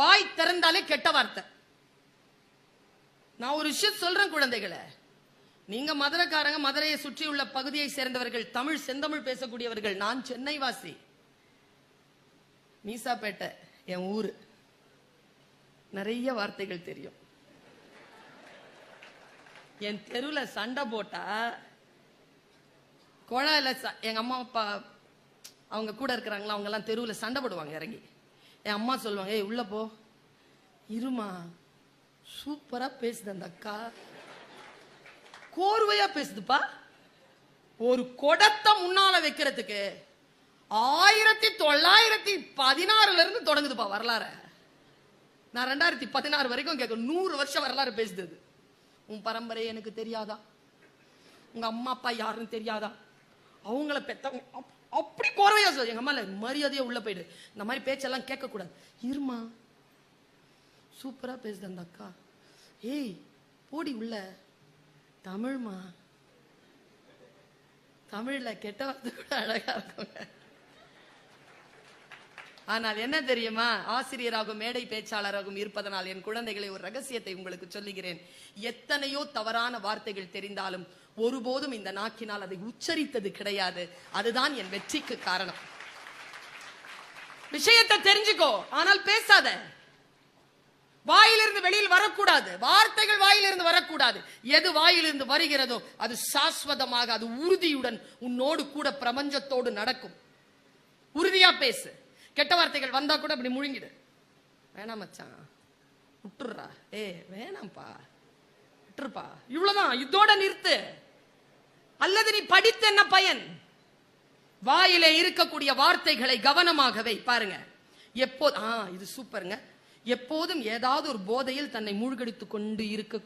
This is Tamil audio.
வாய் திறந்தாலே கெட்ட வார்த்தை. நான் ஒரு விஷயம் சொல்றேன் குழந்தைகளை, நீங்க மதுரைக்காரங்க, மதுரையை சுற்றி உள்ள பகுதியை சேர்ந்தவர்கள், தமிழ் செந்தமிழ் பேசக்கூடியவர்கள். நான் சென்னை வாசி, மீசாப்பேட்டை என் ஊரு, நிறைய வார்த்தைகள் தெரியும். என் தெருவுல சண்டை போட்டா குழாயில எங்க அம்மா அப்பா அவங்க கூட இருக்கிறாங்களா, அவங்க எல்லாம் தெருவுல சண்டை போடுவாங்க இறங்கி. என் அம்மா சொல்லுவாங்க, ஏய் உள்ள போ, இருமா, சூப்பரா பேசுது அந்த அக்கா, கோர்வையா பேசுதுப்பா. ஒரு கொடத்தை முன்னால வைக்கிறதுக்கு 1916 இருந்து தொடங்குதுப்பா வரலாறு. நான் 2016 வரைக்கும் கேட்க 100 வருஷம் வரலாறு பேசுது. உன் பரம்பரை எனக்கு தெரியாதா? உங்க அம்மா அப்பா யாருன்னு தெரியாதா? அவங்கள பெத்தவங்க அப்படி கோர்வையா சொல்லுது. எங்க அம்மா மரியாதையா உள்ள போயிடு, இந்த மாதிரி பேச்செல்லாம் கேட்க கூடாது. இருமா, சூப்பரா பேசுது அந்த அக்கா, ஏய் போடி உள்ள, தமிழ்மா, தமிழ்ல கெட்ட வார்த்தை கூட அழகா இருக்குங்க. ஆனால் என்ன தெரியுமா, ஆசிரியராகவும் மேடை பேச்சாளராகவும் இருப்பதனால் என் குழந்தைகளை ஒரு ரகசியத்தை உங்களுக்கு சொல்லுகிறேன். எத்தனையோ தவறான வார்த்தைகள் தெரிந்தாலும் ஒருபோதும் இந்த நாக்கினால் அதை உச்சரித்தது கிடையாது. அதுதான் என் வெற்றிக்கு காரணம். விஷயத்தை தெரிஞ்சுக்கோ, ஆனால் பேசாத. வாயிலிருந்து வெளியில் வரக்கூடாது, வார்த்தைகள் வாயிலிருந்து வரக்கூடாது. எது வாயிலிருந்து வருகிறதோ அது சாஸ்வதமாக, அது உறுதியுடன் உன்னோடு கூட பிரபஞ்சத்தோடு நடக்கும். உறுதியா பேசு. கெட்ட வார்த்தைகள் வந்தா கூட அப்படி முழுங்கிடு. வேணாம் மச்சான், விட்டுறா, ஏ வேணாம்ப்பா, விட்டுருப்பா, இவ்வளவுதான், இதோட நிறுத்து. அல்லது நீ படித்து என்ன பயன்? வாயிலே இருக்கக்கூடிய வார்த்தைகளை கவனமாகவே பாருங்க. எப்போது இது சூப்பருங்க, எப்போதும் ஏதாவது ஒரு போதையில் தன்னை மூழ்கடித்துக் கொண்டு இருக்க